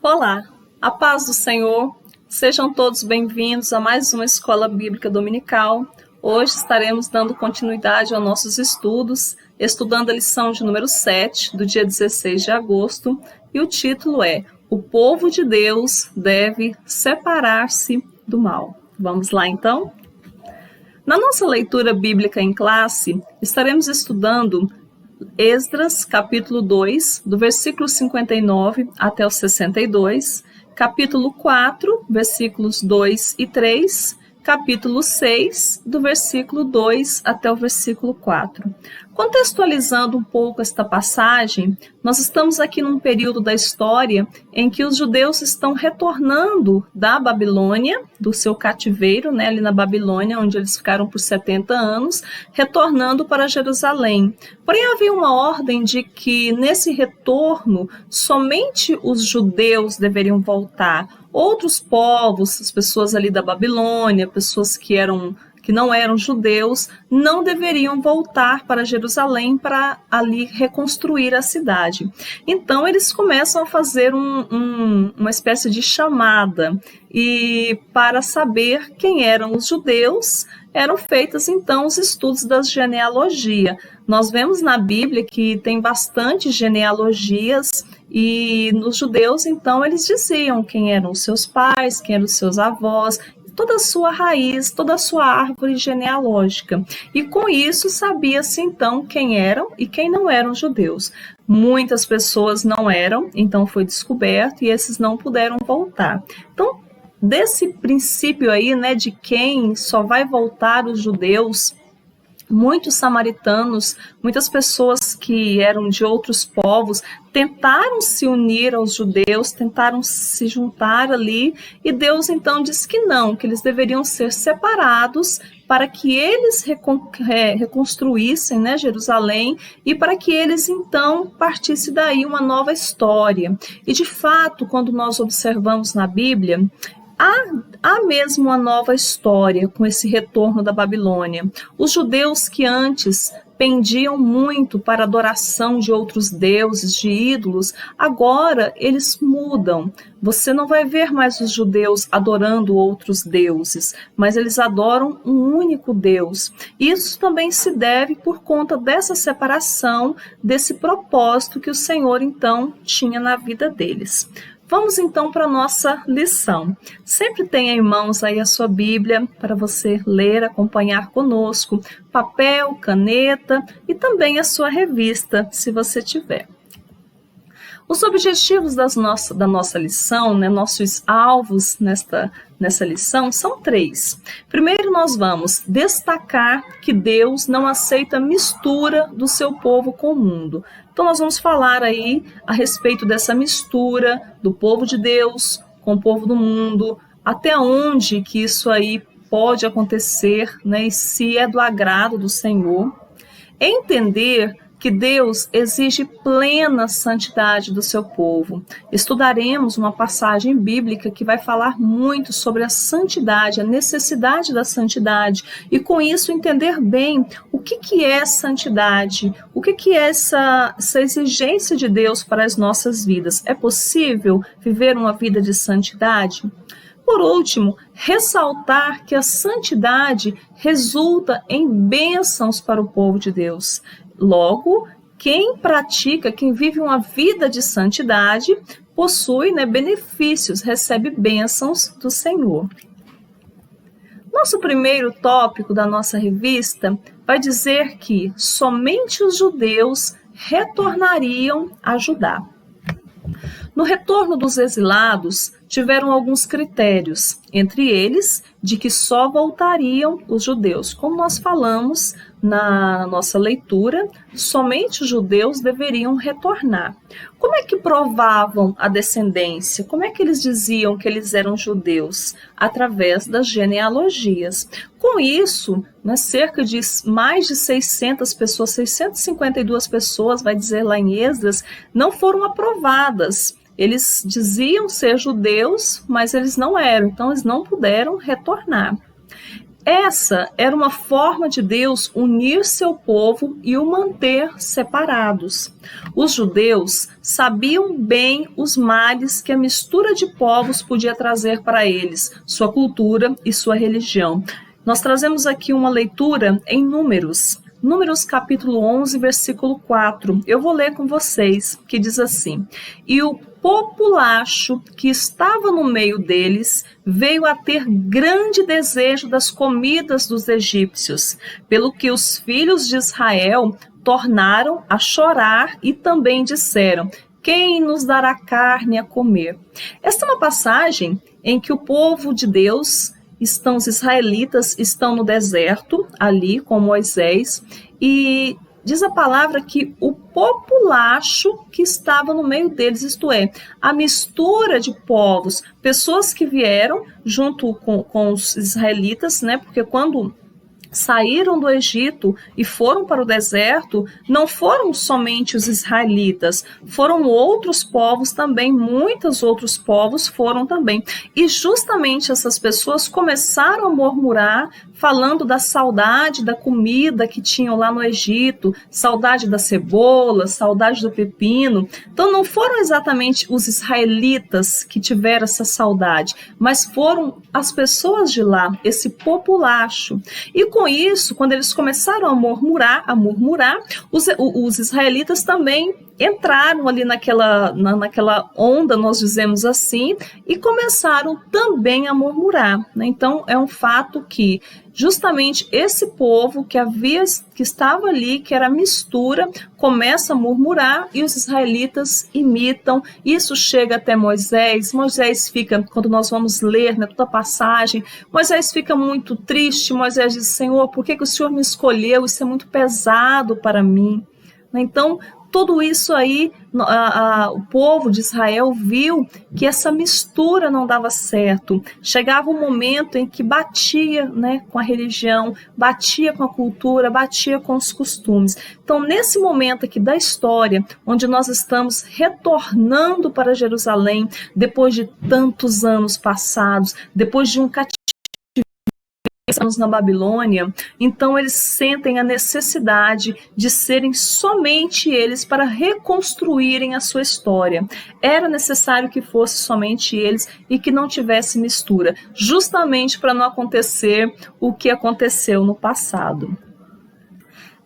Olá, a paz do Senhor, sejam todos bem-vindos a mais uma Escola Bíblica Dominical. Hoje estaremos dando continuidade aos nossos estudos, estudando a lição de número 7, do dia 16 de agosto, e o título é O Povo de Deus deve separar-se do mal. Vamos lá então? Na nossa leitura bíblica em classe, estaremos estudando Esdras, capítulo 2, do versículo 59 até o 62, capítulo 4, versículos 2 e 3, capítulo 6, do versículo 2 até o versículo 4. Contextualizando um pouco esta passagem, nós estamos aqui num período da história em que os judeus estão retornando da Babilônia, do seu cativeiro, ali na Babilônia, onde eles ficaram por 70 anos, retornando para Jerusalém. Porém, havia uma ordem de que nesse retorno, somente os judeus deveriam voltar. Outros povos, as pessoas ali da Babilônia, pessoas que não eram judeus, não deveriam voltar para Jerusalém para ali reconstruir a cidade. Então, eles começam a fazer uma espécie de chamada, e para saber quem eram os judeus, eram feitos então os estudos da genealogia. Nós vemos na Bíblia que tem bastante genealogias, e nos judeus, então, eles diziam quem eram os seus pais, quem eram os seus avós, toda a sua raiz, toda a sua árvore genealógica. E com isso sabia-se então quem eram e quem não eram judeus. Muitas pessoas não eram, então foi descoberto, e esses não puderam voltar. Então, desse princípio aí, de quem só vai voltar os judeus, muitos samaritanos, muitas pessoas que eram de outros povos, tentaram se unir aos judeus, tentaram se juntar ali, e Deus então disse que não, que eles deveriam ser separados para que eles reconstruíssem Jerusalém, e para que eles então partissem daí uma nova história. E de fato, quando nós observamos na Bíblia, há mesmo uma nova história com esse retorno da Babilônia. Os judeus que antes pendiam muito para a adoração de outros deuses, de ídolos, agora eles mudam. Você não vai ver mais os judeus adorando outros deuses, mas eles adoram um único Deus. Isso também se deve por conta dessa separação, desse propósito que o Senhor então tinha na vida deles. Vamos então para a nossa lição. Sempre tenha em mãos aí a sua Bíblia para você ler, acompanhar conosco, papel, caneta e também a sua revista, se você tiver. Os objetivos da nossa lição, nossos alvos nessa lição, são 3. Primeiro, nós vamos destacar que Deus não aceita mistura do seu povo com o mundo. Então, nós vamos falar aí a respeito dessa mistura do povo de Deus com o povo do mundo, até onde que isso aí pode acontecer, e se é do agrado do Senhor. Entender que Deus exige plena santidade do seu povo. Estudaremos uma passagem bíblica que vai falar muito sobre a santidade, a necessidade da santidade, e com isso entender bem o que é santidade, o que é essa exigência de Deus para as nossas vidas. É possível viver uma vida de santidade? Por último, ressaltar que a santidade resulta em bênçãos para o povo de Deus. Logo, quem pratica, quem vive uma vida de santidade, possui benefícios, recebe bênçãos do Senhor. Nosso primeiro tópico da nossa revista vai dizer que somente os judeus retornariam a Judá. No retorno dos exilados, tiveram alguns critérios, entre eles, de que só voltariam os judeus. Como nós falamos na nossa leitura, somente os judeus deveriam retornar. Como é que provavam a descendência? Como é que eles diziam que eles eram judeus? Através das genealogias. Com isso, cerca de mais de 600 pessoas, 652 pessoas, vai dizer lá em Esdras, não foram aprovadas. Eles diziam ser judeus, mas eles não eram, então eles não puderam retornar. Essa era uma forma de Deus unir seu povo e o manter separados. Os judeus sabiam bem os males que a mistura de povos podia trazer para eles, sua cultura e sua religião. Nós trazemos aqui uma leitura em Números. Números capítulo 11, versículo 4. Eu vou ler com vocês, que diz assim: E o populacho que estava no meio deles veio a ter grande desejo das comidas dos egípcios, pelo que os filhos de Israel tornaram a chorar e também disseram: quem nos dará carne a comer? Esta é uma passagem em que o povo de Deus, os israelitas, estão no deserto, ali com Moisés, e diz a palavra que o populacho que estava no meio deles, isto é, a mistura de povos, pessoas que vieram junto com os israelitas, né? Porque quando saíram do Egito e foram para o deserto, não foram somente os israelitas, foram outros povos também, muitos outros povos foram também. E justamente essas pessoas começaram a murmurar, falando da saudade da comida que tinham lá no Egito, saudade da cebola, saudade do pepino. Então não foram exatamente os israelitas que tiveram essa saudade, mas foram as pessoas de lá, esse populacho. E com isso, quando eles começaram a murmurar, os israelitas também entraram ali naquela onda, nós dizemos assim, e começaram também a murmurar, né? Então é um fato que justamente esse povo que estava ali, que era a mistura, começa a murmurar e os israelitas imitam. Isso chega até Moisés. Moisés fica, quando nós vamos ler, né, toda a passagem, Moisés fica muito triste. Moisés diz: Senhor, por que o Senhor me escolheu? Isso é muito pesado para mim. Então, tudo isso aí, o povo de Israel viu que essa mistura não dava certo. Chegava um momento em que batia, né, com a religião, batia com a cultura, batia com os costumes. Então, nesse momento aqui da história, onde nós estamos retornando para Jerusalém, depois de tantos anos passados, depois de um cativeiro, anos na Babilônia, então eles sentem a necessidade de serem somente eles para reconstruírem a sua história. Era necessário que fosse somente eles e que não tivesse mistura, justamente para não acontecer o que aconteceu no passado.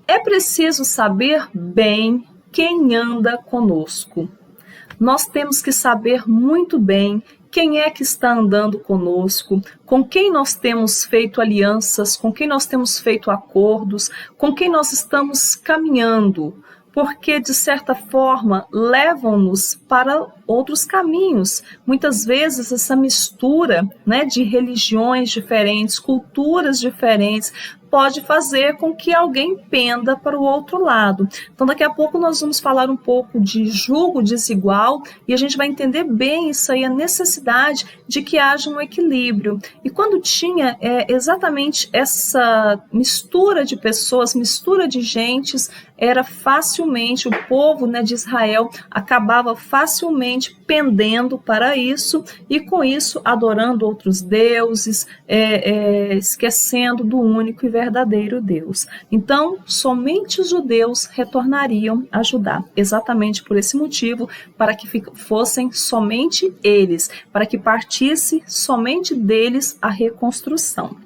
É preciso saber bem quem anda conosco. Nós temos que saber muito bem quem é que está andando conosco, com quem nós temos feito alianças, com quem nós temos feito acordos, com quem nós estamos caminhando, porque, de certa forma, levam-nos para outros caminhos. Muitas vezes, essa mistura, né, de religiões diferentes, culturas diferentes, pode fazer com que alguém penda para o outro lado. Então, daqui a pouco nós vamos falar um pouco de julgo desigual e a gente vai entender bem isso aí, a necessidade de que haja um equilíbrio. E quando tinha exatamente essa mistura de pessoas, mistura de gentes, era facilmente, o povo, né, de Israel acabava facilmente pendendo para isso e com isso adorando outros deuses, esquecendo do único e verdadeiro Deus. Então, somente os judeus retornariam a Judá, exatamente por esse motivo, para que fossem somente eles, para que partisse somente deles a reconstrução.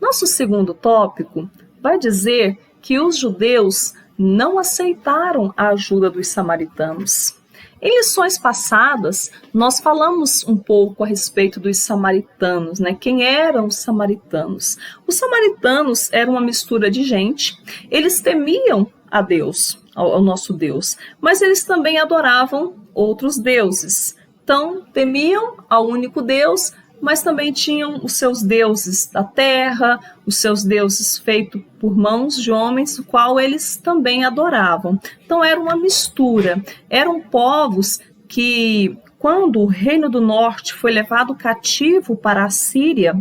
Nosso segundo tópico vai dizer que os judeus não aceitaram a ajuda dos samaritanos. Em lições passadas, nós falamos um pouco a respeito dos samaritanos, né? Quem eram os samaritanos? Os samaritanos eram uma mistura de gente, eles temiam a Deus, ao nosso Deus, mas eles também adoravam outros deuses. Então, temiam ao único Deus, mas também tinham os seus deuses da terra, os seus deuses feitos por mãos de homens, o qual eles também adoravam. Então era uma mistura, eram povos que, quando o Reino do Norte foi levado cativo para a Síria,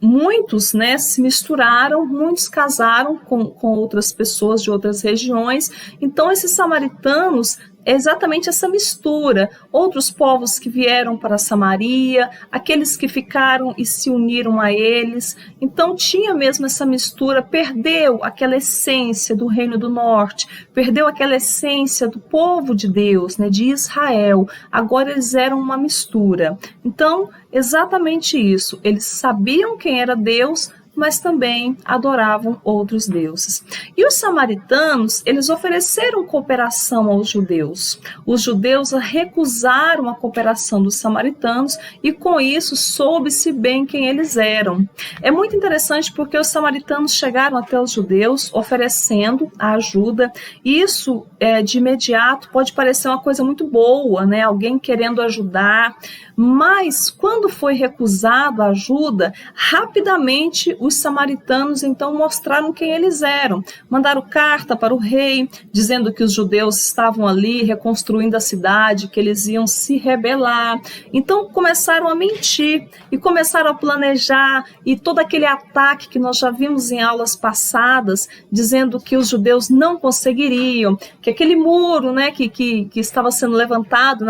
muitos, né, se misturaram, muitos casaram com outras pessoas de outras regiões. Então esses samaritanos exatamente essa mistura, outros povos que vieram para Samaria, aqueles que ficaram e se uniram a eles, então tinha mesmo essa mistura, perdeu aquela essência do Reino do Norte, perdeu aquela essência do povo de Deus, né, de Israel, agora eles eram uma mistura. Então, exatamente isso, eles sabiam quem era Deus, mas também adoravam outros deuses. E os samaritanos, eles ofereceram cooperação aos judeus. Os judeus recusaram a cooperação dos samaritanos e com isso soube-se bem quem eles eram. É muito interessante porque os samaritanos chegaram até os judeus oferecendo a ajuda. Isso de imediato pode parecer uma coisa muito boa, né? Alguém querendo ajudar, mas quando foi recusado a ajuda, rapidamente os samaritanos então mostraram quem eles eram. Mandaram carta para o rei, dizendo que os judeus estavam ali reconstruindo a cidade, que eles iam se rebelar. Então começaram a mentir e começaram a planejar, e todo aquele ataque que nós já vimos em aulas passadas, dizendo que os judeus não conseguiriam, que aquele muro, né, que estava sendo levantado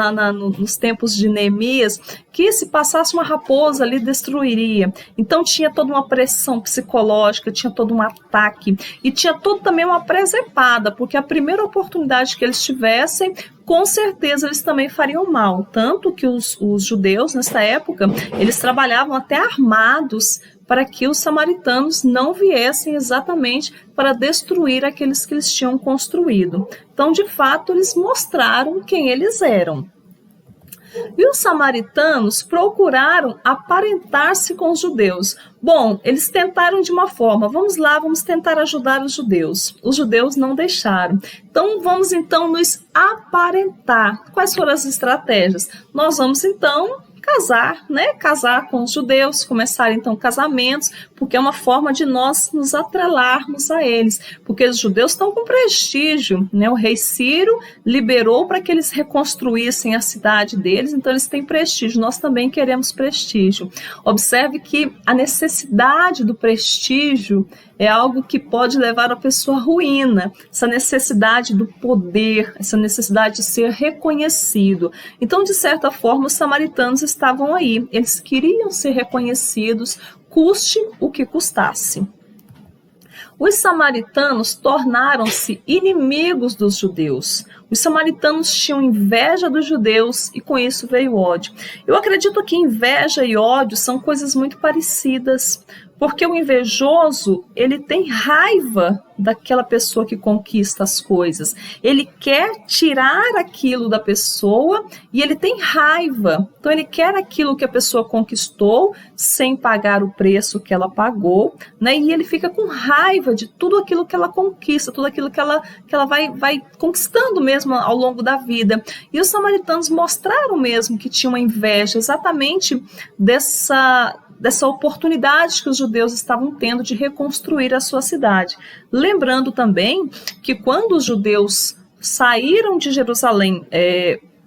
nos tempos de Neemias, que se passasse uma raposa ali destruiria. Então tinha toda uma pressão psicológica, tinha todo um ataque e tinha todo também uma presepada, porque a primeira oportunidade que eles tivessem, com certeza eles também fariam mal. Tanto que os judeus nessa época, eles trabalhavam até armados para que os samaritanos não viessem exatamente para destruir aqueles que eles tinham construído. Então, de fato, eles mostraram quem eles eram. E os samaritanos procuraram aparentar-se com os judeus. Bom, eles tentaram de uma forma, vamos lá, vamos tentar ajudar os judeus. Os judeus não deixaram. Então, vamos então nos aparentar. Quais foram as estratégias? Nós vamos então casar, né? Casar com os judeus, começar então casamentos, porque é uma forma de nós nos atrelarmos a eles, porque os judeus estão com prestígio, né? O rei Ciro liberou para que eles reconstruíssem a cidade deles, então eles têm prestígio, nós também queremos prestígio. Observe que a necessidade do prestígio é algo que pode levar a pessoa à ruína, essa necessidade do poder, essa necessidade de ser reconhecido. Então, de certa forma, os samaritanos estavam aí, eles queriam ser reconhecidos, custe o que custasse. Os samaritanos tornaram-se inimigos dos judeus. Os samaritanos tinham inveja dos judeus e com isso veio ódio. Eu acredito que inveja e ódio são coisas muito parecidas, porque o invejoso, ele tem raiva daquela pessoa que conquista as coisas. Ele quer tirar aquilo da pessoa e ele tem raiva. Então ele quer aquilo que a pessoa conquistou sem pagar o preço que ela pagou, né? E ele fica com raiva de tudo aquilo que ela conquista, tudo aquilo que ela vai conquistando mesmo ao longo da vida. E os samaritanos mostraram mesmo que tinham uma inveja exatamente dessa oportunidade que os judeus estavam tendo de reconstruir a sua cidade. Lembrando também que quando os judeus saíram de Jerusalém,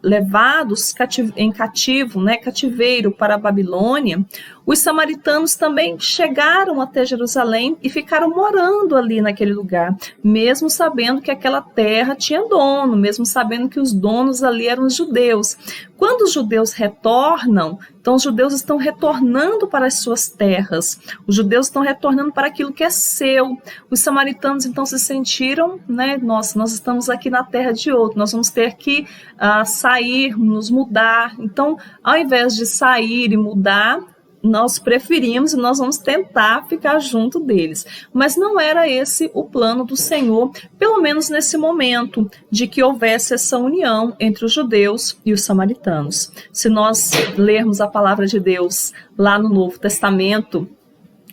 levados em cativeiro para a Babilônia, os samaritanos também chegaram até Jerusalém e ficaram morando ali naquele lugar, mesmo sabendo que aquela terra tinha dono, mesmo sabendo que os donos ali eram os judeus. Quando os judeus retornam, então os judeus estão retornando para as suas terras, os judeus estão retornando para aquilo que é seu. Os samaritanos então se sentiram, né, nossa, nós estamos aqui na terra de outro, nós vamos ter que sair, nos mudar. Então, ao invés de sair e mudar, nós preferimos e nós vamos tentar ficar junto deles. Mas não era esse o plano do Senhor, pelo menos nesse momento, de que houvesse essa união entre os judeus e os samaritanos. Se nós lermos a palavra de Deus lá no Novo Testamento,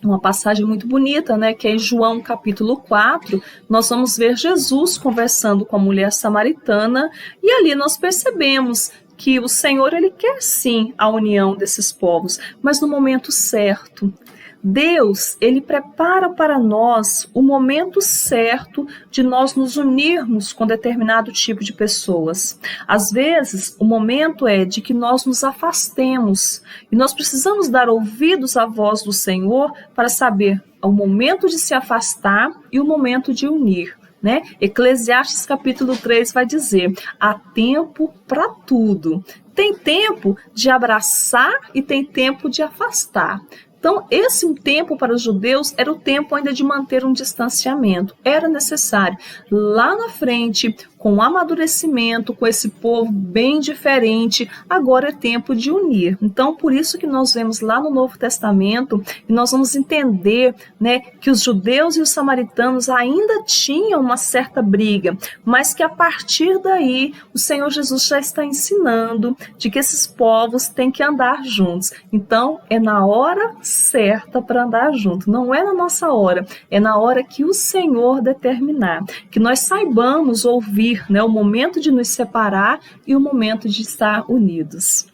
uma passagem muito bonita, né, que é em João capítulo 4, nós vamos ver Jesus conversando com a mulher samaritana e ali nós percebemos que o Senhor, ele quer sim a união desses povos, mas no momento certo. Deus, ele prepara para nós o momento certo de nós nos unirmos com determinado tipo de pessoas. Às vezes, o momento é de que nós nos afastemos e nós precisamos dar ouvidos à voz do Senhor para saber o momento de se afastar e o momento de unir. né? Eclesiastes capítulo 3 vai dizer: há tempo para tudo. Tem tempo de abraçar e tem tempo de afastar. Então, esse tempo para os judeus era o tempo ainda de manter um distanciamento. Era necessário. Lá na frente, com o amadurecimento, com esse povo bem diferente, agora é tempo de unir. Então, por isso que nós vemos lá no Novo Testamento, e nós vamos entender, né, que os judeus e os samaritanos ainda tinham uma certa briga, mas que a partir daí, o Senhor Jesus já está ensinando de que esses povos têm que andar juntos. Então, é na hora certa para andar junto, não é na nossa hora, é na hora que o Senhor determinar, que nós saibamos ouvir, né, o momento de nos separar e o momento de estar unidos.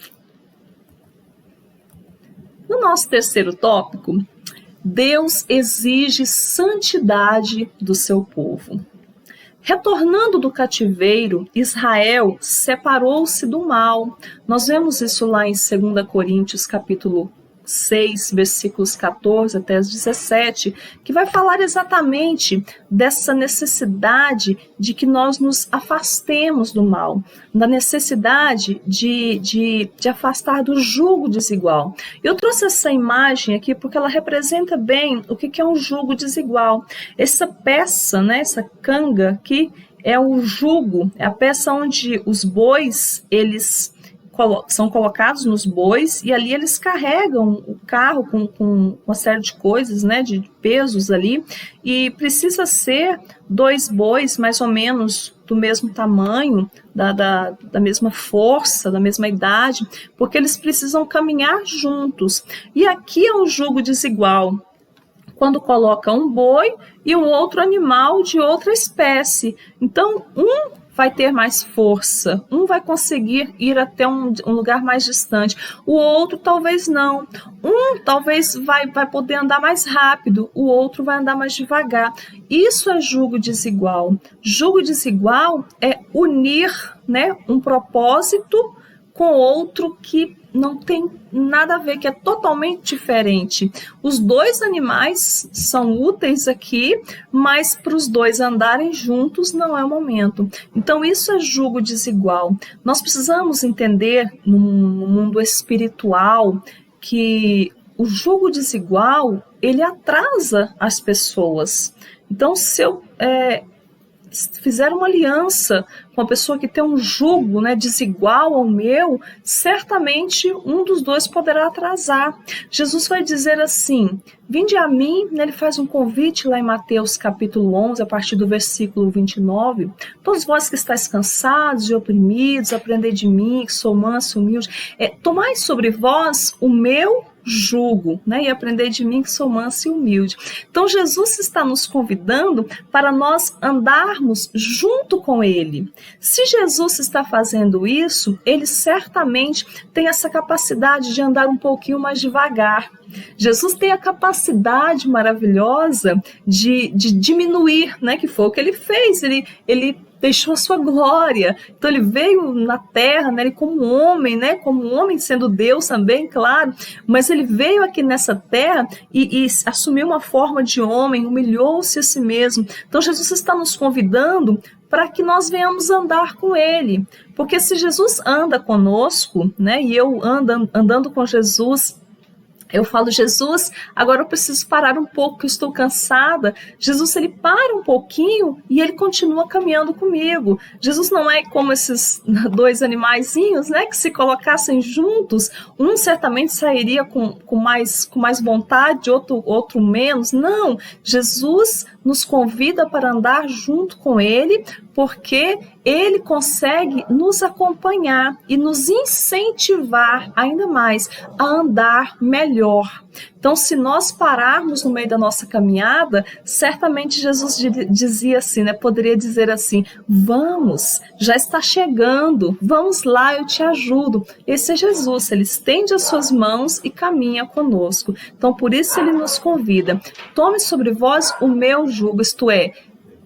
No nosso terceiro tópico, Deus exige santidade do seu povo. Retornando do cativeiro, Israel separou-se do mal. Nós vemos isso lá em 2 Coríntios capítulo 6, versículos 14 até 17, que vai falar exatamente dessa necessidade de que nós nos afastemos do mal, da necessidade de afastar do jugo desigual. Eu trouxe essa imagem aqui porque ela representa bem o que é um jugo desigual. Essa peça, né, essa canga aqui, é o jugo, é a peça onde os bois, eles são colocados nos bois e ali eles carregam o carro com uma série de coisas, né, de pesos ali, e precisa ser 2 bois mais ou menos do mesmo tamanho, da mesma força, da mesma idade, porque eles precisam caminhar juntos. E aqui é um jugo desigual, quando coloca um boi e um outro animal de outra espécie. Então, vai ter mais força, um vai conseguir ir até um lugar mais distante, o outro talvez não. Um talvez vai poder andar mais rápido, o outro vai andar mais devagar. Isso é jugo desigual. Jugo desigual é unir, né, um propósito com outro que não tem nada a ver, que é totalmente diferente. Os 2 animais são úteis aqui, mas para os 2 andarem juntos não é o momento. Então isso é jugo desigual. Nós precisamos entender no mundo espiritual que o jugo desigual, ele atrasa as pessoas. Então, se eu fizer uma aliança com a pessoa que tem um jugo, né, desigual ao meu, certamente um dos 2 poderá atrasar. Jesus vai dizer assim: vinde a mim, né, ele faz um convite lá em Mateus capítulo 11, a partir do versículo 29, todos vós que estáis cansados e oprimidos, aprendei de mim, que sou manso e humilde, tomai sobre vós o meu jugo, né, e aprender de mim que sou manso e humilde. Então Jesus está nos convidando para nós andarmos junto com ele. Se Jesus está fazendo isso, ele certamente tem essa capacidade de andar um pouquinho mais devagar. Jesus tem a capacidade maravilhosa de diminuir, né, que foi o que ele fez. Ele deixou a sua glória. Então ele veio na terra, né, ele como um homem sendo Deus também, claro, mas ele veio aqui nessa terra e assumiu uma forma de homem, humilhou-se a si mesmo. Então Jesus está nos convidando para que nós venhamos andar com ele, porque se Jesus anda conosco, né, e eu andando com Jesus, eu falo: Jesus, agora eu preciso parar um pouco, eu estou cansada. Jesus, ele para um pouquinho e ele continua caminhando comigo. Jesus não é como esses 2 animaizinhos, né, que se colocassem juntos, um certamente sairia com mais vontade, outro menos. Não, Jesus nos convida para andar junto com ele, porque ele consegue nos acompanhar e nos incentivar ainda mais a andar melhor. Então, se nós pararmos no meio da nossa caminhada, certamente Jesus dizia assim, né? Poderia dizer assim: vamos, já está chegando, vamos lá, eu te ajudo. Esse é Jesus, ele estende as suas mãos e caminha conosco. Então, por isso ele nos convida: tome sobre vós o meu jugo, isto é,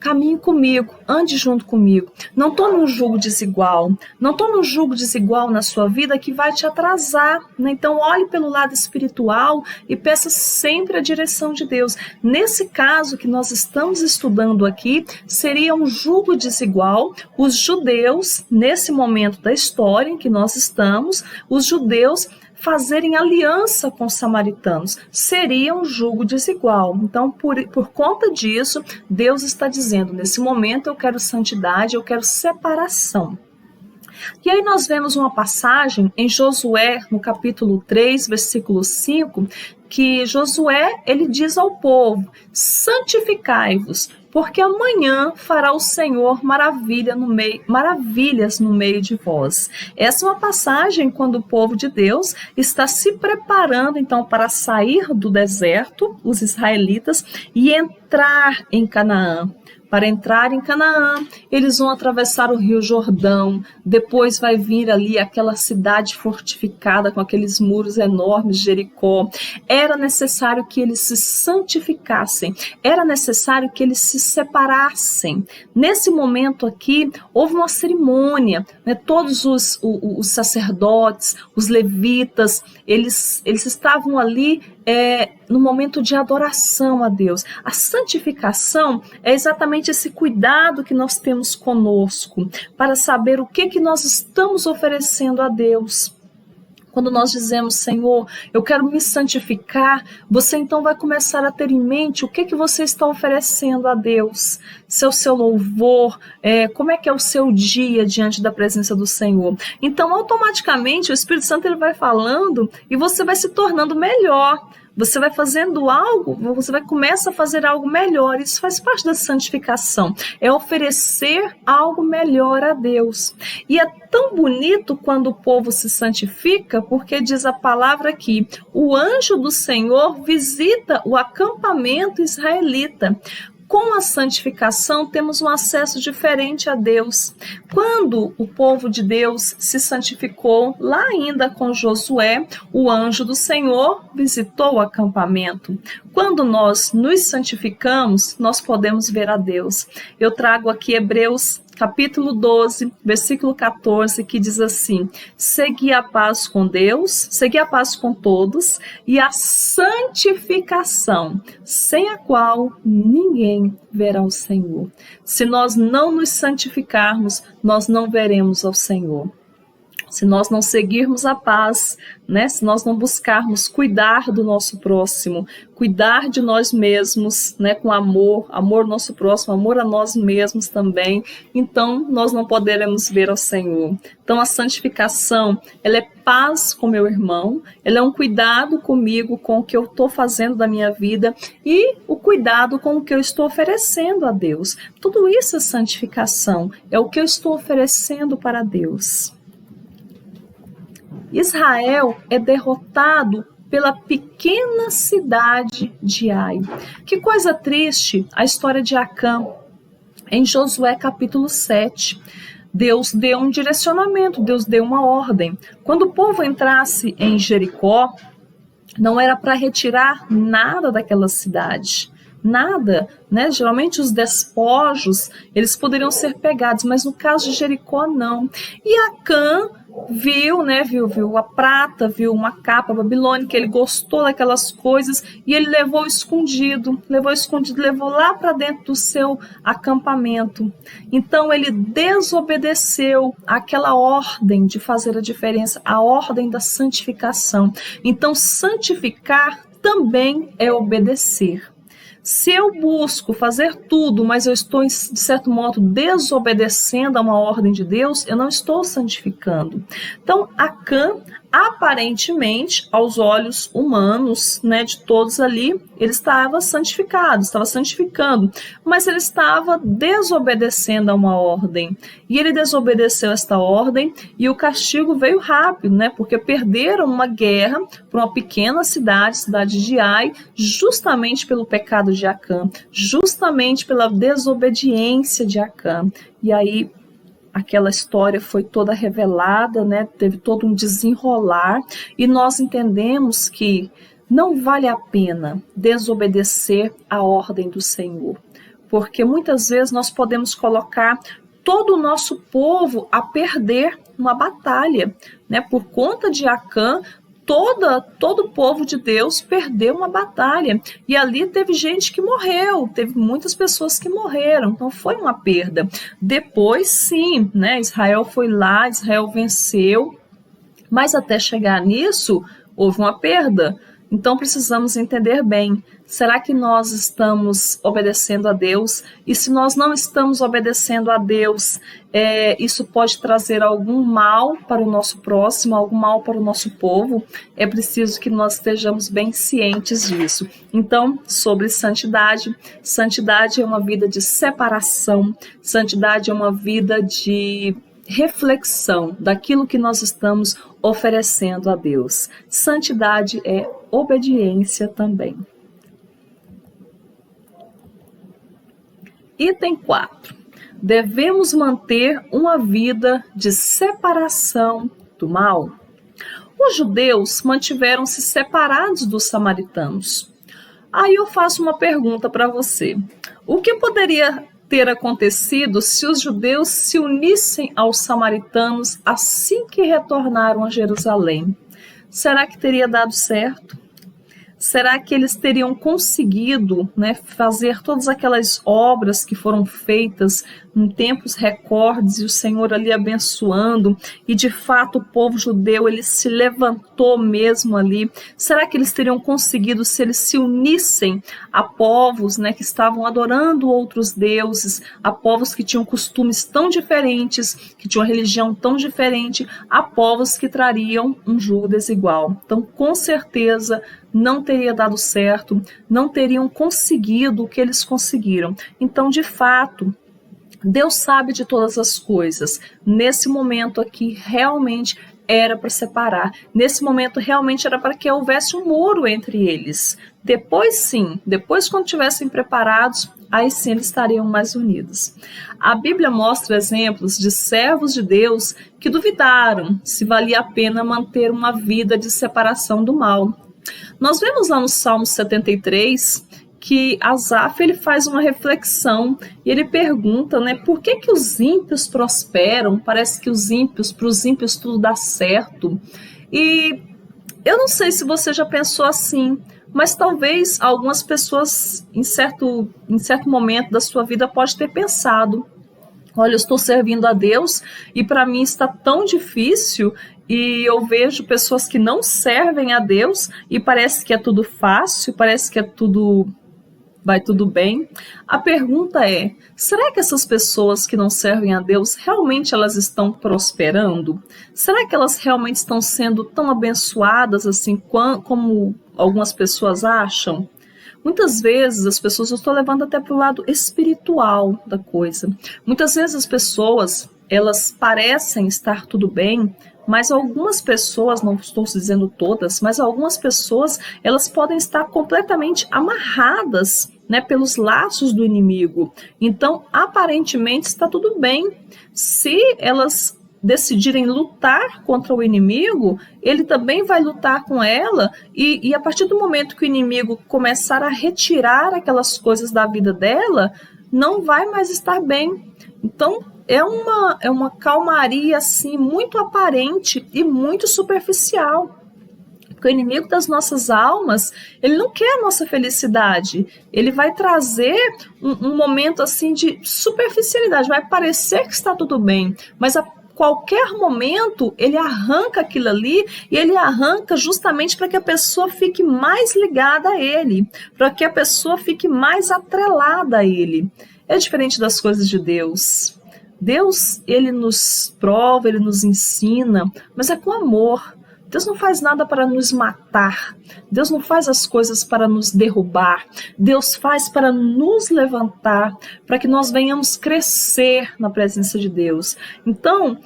caminhe comigo, ande junto comigo. Não estou num jugo desigual, não estou num jugo desigual na sua vida que vai te atrasar, né? Então olhe pelo lado espiritual e peça sempre a direção de Deus. Nesse caso que nós estamos estudando aqui, seria um jugo desigual. Os judeus, nesse momento da história em que nós estamos, os judeus fazerem aliança com os samaritanos, seria um jugo desigual. Então, por conta disso, Deus está dizendo, nesse momento eu quero santidade, eu quero separação. E aí nós vemos uma passagem em Josué, no capítulo 3, versículo 5, que Josué, ele diz ao povo, santificai-vos, porque amanhã fará o Senhor maravilhas no meio de vós. Essa é uma passagem quando o povo de Deus está se preparando então para sair do deserto, os israelitas, e entrar em Canaã. Para entrar em Canaã, eles vão atravessar o Rio Jordão, depois vai vir ali aquela cidade fortificada com aqueles muros enormes, Jericó. Era necessário que eles se santificassem, era necessário que eles se separassem. Nesse momento aqui, houve uma cerimônia, né? Todos os sacerdotes, os levitas, eles estavam ali no momento de adoração a Deus. A santificação é exatamente esse cuidado que nós temos conosco, para saber o que nós estamos oferecendo a Deus. Quando nós dizemos, Senhor, eu quero me santificar, você então vai começar a ter em mente o que você está oferecendo a Deus. Se é o seu louvor, como é que é o seu dia diante da presença do Senhor. Então, automaticamente, o Espírito Santo ele vai falando e você vai se tornando melhor. Você vai fazendo algo, você vai começar a fazer algo melhor. Isso faz parte da santificação. É oferecer algo melhor a Deus. E é tão bonito quando o povo se santifica, porque diz a palavra aqui, o anjo do Senhor visita o acampamento israelita. Com a santificação, temos um acesso diferente a Deus. Quando o povo de Deus se santificou, lá ainda com Josué, o anjo do Senhor visitou o acampamento. Quando nós nos santificamos, nós podemos ver a Deus. Eu trago aqui Hebreus capítulo 12, versículo 14, que diz assim, segui a paz com Deus, segui a paz com todos, e a santificação, sem a qual ninguém verá o Senhor. Se nós não nos santificarmos, nós não veremos ao Senhor. Se nós não seguirmos a paz, né? Se nós não buscarmos cuidar do nosso próximo, cuidar de nós mesmos, né? Com amor ao nosso próximo, amor a nós mesmos também, então nós não poderemos ver ao Senhor. Então a santificação, ela é paz com meu irmão, ela é um cuidado comigo, com o que eu estou fazendo da minha vida e o cuidado com o que eu estou oferecendo a Deus. Tudo isso é santificação, é o que eu estou oferecendo para Deus. Israel é derrotado pela pequena cidade de Ai. Que coisa triste a história de Acã. Em Josué capítulo 7, Deus deu um direcionamento, Deus deu uma ordem. Quando o povo entrasse em Jericó, não era para retirar nada daquela cidade. Nada, né? Geralmente os despojos, eles poderiam ser pegados, mas no caso de Jericó não. E Acã viu a prata, viu uma capa babilônica, ele gostou daquelas coisas e ele levou escondido, levou lá para dentro do seu acampamento. Então ele desobedeceu àquela ordem de fazer a diferença, a ordem da santificação. Então santificar também é obedecer. Se eu busco fazer tudo, mas eu estou, de certo modo, desobedecendo a uma ordem de Deus, eu não estou santificando. Então, Acã, aparentemente, aos olhos humanos, né, de todos ali, ele estava santificado, estava santificando, mas ele estava desobedecendo a uma ordem. E ele desobedeceu esta ordem e o castigo veio rápido, né, porque perderam uma guerra para uma pequena cidade de Ai, justamente pelo pecado de Acã, justamente pela desobediência de Acã. E aí aquela história foi toda revelada, né? Teve todo um desenrolar e nós entendemos que não vale a pena desobedecer a ordem do Senhor. porque muitas vezes nós podemos colocar todo o nosso povo a perder uma batalha, né? Por conta de Acã, todo o povo de Deus perdeu uma batalha, e ali teve gente que morreu, teve muitas pessoas que morreram, então foi uma perda. Depois sim, né, Israel foi lá, Israel venceu, mas até chegar nisso, houve uma perda. Então precisamos entender bem, será que nós estamos obedecendo a Deus? E se nós não estamos obedecendo a Deus, isso pode trazer algum mal para o nosso próximo, algum mal para o nosso povo? É preciso que nós estejamos bem cientes disso. Então, sobre santidade, santidade é uma vida de separação, santidade é uma vida de reflexão daquilo que nós estamos oferecendo a Deus. Santidade é obediência também. Item 4. Devemos manter uma vida de separação do mal. Os judeus mantiveram-se separados dos samaritanos. Aí eu faço uma pergunta para você. O que poderia ter acontecido se os judeus se unissem aos samaritanos assim que retornaram a Jerusalém? Será que teria dado certo? Será que eles teriam conseguido, né, fazer todas aquelas obras que foram feitas em tempos recordes e o Senhor ali abençoando, e de fato o povo judeu ele se levantou mesmo ali? Será que eles teriam conseguido se eles se unissem a povos, né, que estavam adorando outros deuses, a povos que tinham costumes tão diferentes, que tinham uma religião tão diferente, a povos que trariam um jugo desigual? Então, com certeza, não teria dado certo, não teriam conseguido o que eles conseguiram. Então, de fato, Deus sabe de todas as coisas. Nesse momento aqui, realmente era para separar. Nesse momento, realmente era para que houvesse um muro entre eles. Depois, sim, depois quando estivessem preparados, aí sim eles estariam mais unidos. A Bíblia mostra exemplos de servos de Deus que duvidaram se valia a pena manter uma vida de separação do mal. Nós vemos lá no Salmo 73 que Asaf ele faz uma reflexão e ele pergunta, né, por que os ímpios prosperam? Parece que para os ímpios tudo dá certo. E eu não sei se você já pensou assim, mas talvez algumas pessoas em certo momento da sua vida pode ter pensado: olha, eu estou servindo a Deus e para mim está tão difícil, e eu vejo pessoas que não servem a Deus e parece que é tudo fácil, parece que vai tudo bem. A pergunta é: será que essas pessoas que não servem a Deus realmente elas estão prosperando? Será que elas realmente estão sendo tão abençoadas assim como algumas pessoas acham? Muitas vezes as pessoas, eu estou levando até para o lado espiritual da coisa. Muitas vezes as pessoas, elas parecem estar tudo bem, mas algumas pessoas, não estou dizendo todas, mas algumas pessoas, elas podem estar completamente amarradas, né, pelos laços do inimigo. Então, aparentemente está tudo bem. Se elas decidirem lutar contra o inimigo, ele também vai lutar com ela, e a partir do momento que o inimigo começar a retirar aquelas coisas da vida dela, não vai mais estar bem. Então, é uma calmaria assim, muito aparente e muito superficial. Porque o inimigo das nossas almas, ele não quer a nossa felicidade. Ele vai trazer um momento assim de superficialidade. Vai parecer que está tudo bem, mas a qualquer momento ele arranca aquilo ali, e ele arranca justamente para que a pessoa fique mais ligada a ele, para que a pessoa fique mais atrelada a ele. É diferente das coisas de Deus. Deus, ele nos prova, ele nos ensina, mas é com amor. Deus não faz nada para nos matar. Deus não faz as coisas para nos derrubar. Deus faz para nos levantar, para que nós venhamos crescer na presença de Deus. Então,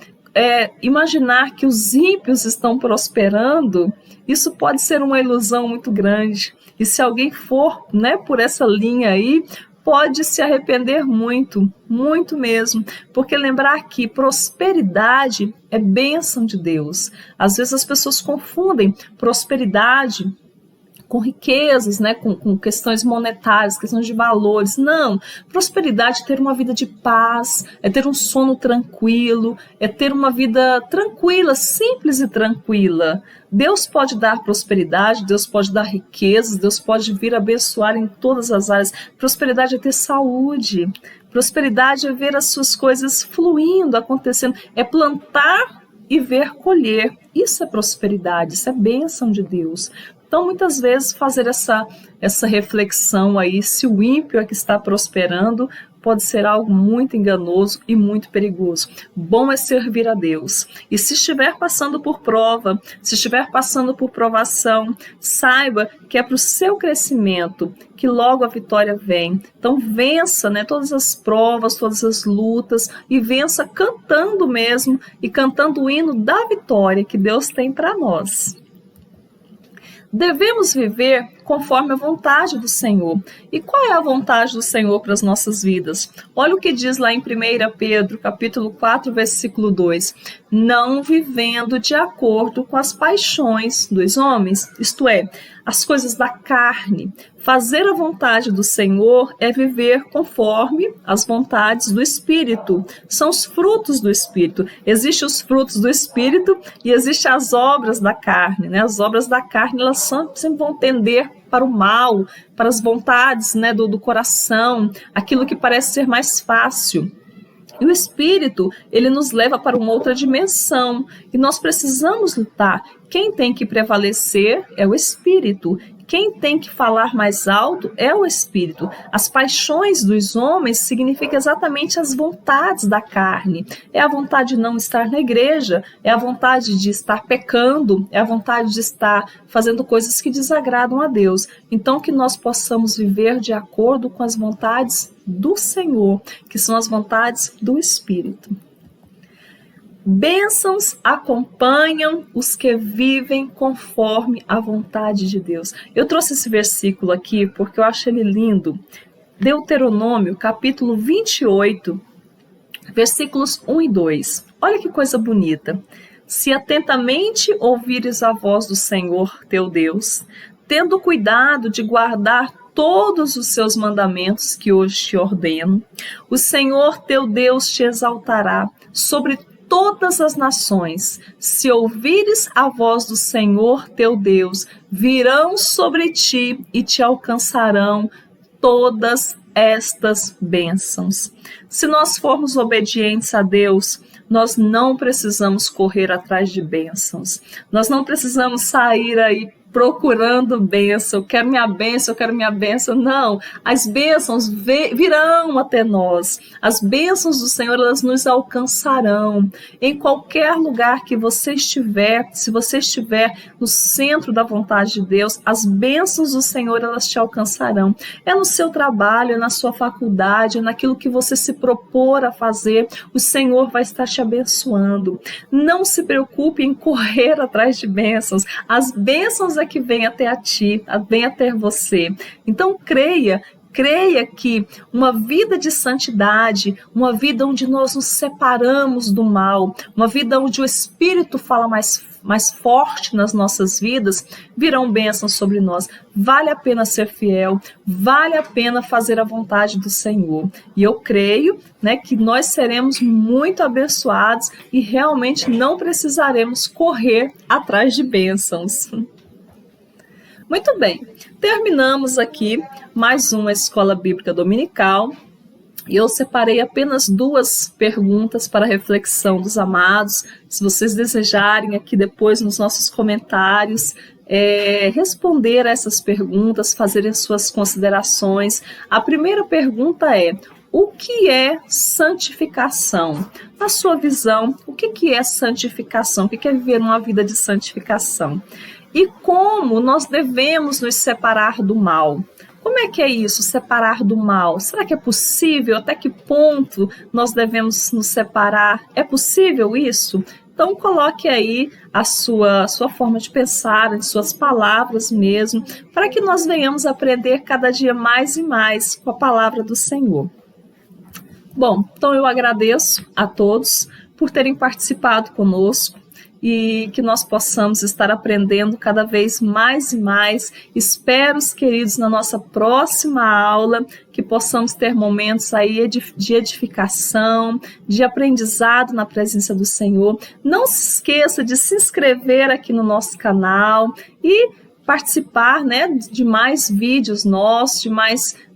imaginar que os ímpios estão prosperando, isso pode ser uma ilusão muito grande. E se alguém for, né, por essa linha aí, pode se arrepender muito, muito mesmo, porque lembrar que prosperidade é bênção de Deus. Às vezes as pessoas confundem prosperidade com riquezas, né, com questões monetárias, questões de valores. Não, prosperidade é ter uma vida de paz, é ter um sono tranquilo, é ter uma vida tranquila, simples e tranquila. Deus pode dar prosperidade, Deus pode dar riquezas, Deus pode vir abençoar em todas as áreas. Prosperidade é ter saúde, prosperidade é ver as suas coisas fluindo, acontecendo, é plantar e ver colher. Isso é prosperidade, isso é bênção de Deus. Então, muitas vezes, fazer essa reflexão aí, se o ímpio é que está prosperando, pode ser algo muito enganoso e muito perigoso. Bom é servir a Deus. E se estiver passando por prova, se estiver passando por provação, saiba que é para o seu crescimento que logo a vitória vem. Então vença, né, todas as provas, todas as lutas, e vença cantando mesmo, e cantando o hino da vitória que Deus tem para nós. Devemos viver conforme a vontade do Senhor. E qual é a vontade do Senhor para as nossas vidas? Olha o que diz lá em 1 Pedro, capítulo 4, versículo 2. Não vivendo de acordo com as paixões dos homens, isto é, as coisas da carne. Fazer a vontade do Senhor é viver conforme as vontades do Espírito. São os frutos do Espírito. Existem os frutos do Espírito e existem as obras da carne, né? As obras da carne, elas sempre vão tender para o mal, para as vontades, né, do coração, aquilo que parece ser mais fácil. E o Espírito, ele nos leva para uma outra dimensão, e nós precisamos lutar. Quem tem que prevalecer é o Espírito. Quem tem que falar mais alto é o Espírito. As paixões dos homens significam exatamente as vontades da carne. É a vontade de não estar na igreja, é a vontade de estar pecando, é a vontade de estar fazendo coisas que desagradam a Deus. Então, que nós possamos viver de acordo com as vontades do Senhor, que são as vontades do Espírito. Bênçãos acompanham os que vivem conforme a vontade de Deus. Eu trouxe esse versículo aqui porque eu acho ele lindo. Deuteronômio, capítulo 28, versículos 1 e 2. Olha que coisa bonita. Se atentamente ouvires a voz do Senhor teu Deus, tendo cuidado de guardar todos os seus mandamentos que hoje te ordeno, o Senhor teu Deus te exaltará sobre todas as nações. Se ouvires a voz do Senhor teu Deus, virão sobre ti e te alcançarão todas estas bênçãos. Se nós formos obedientes a Deus, nós não precisamos correr atrás de bênçãos. Nós não precisamos sair aí procurando bênção, eu quero minha bênção. Não, as bênçãos virão até nós. As bênçãos do Senhor, elas nos alcançarão. Em qualquer lugar que você estiver, se você estiver no centro da vontade de Deus, as bênçãos do Senhor, elas te alcançarão. É no seu trabalho, é na sua faculdade, é naquilo que você se propor a fazer, o Senhor vai estar te abençoando. Não se preocupe em correr atrás de bênçãos. As bênçãos é que vem até a ti, vem até você. Então creia que uma vida de santidade, uma vida onde nós nos separamos do mal, uma vida onde o Espírito fala mais forte nas nossas vidas, virão bênçãos sobre nós. Vale a pena ser fiel, vale a pena fazer a vontade do Senhor. E eu creio, né, que nós seremos muito abençoados e realmente não precisaremos correr atrás de bênçãos. Muito bem, terminamos aqui mais uma Escola Bíblica Dominical e eu separei apenas 2 perguntas para reflexão dos amados. Se vocês desejarem aqui depois nos nossos comentários responder a essas perguntas, fazerem suas considerações. A primeira pergunta é: o que é santificação? Na sua visão, o que é santificação? O que é viver uma vida de santificação? E como nós devemos nos separar do mal? Como é que é isso, separar do mal? Será que é possível? Até que ponto nós devemos nos separar? É possível isso? Então coloque aí a sua forma de pensar, as suas palavras mesmo, para que nós venhamos aprender cada dia mais e mais com a palavra do Senhor. Bom, então eu agradeço a todos por terem participado conosco. e que nós possamos estar aprendendo cada vez mais e mais. Espero, queridos, na nossa próxima aula, que possamos ter momentos aí de edificação, de aprendizado na presença do Senhor. Não se esqueça de se inscrever aqui no nosso canal e participar, né, de mais vídeos nossos,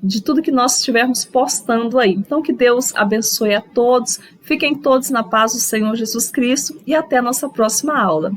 de tudo que nós estivermos postando aí. Então, que Deus abençoe a todos, fiquem todos na paz do Senhor Jesus Cristo e até a nossa próxima aula.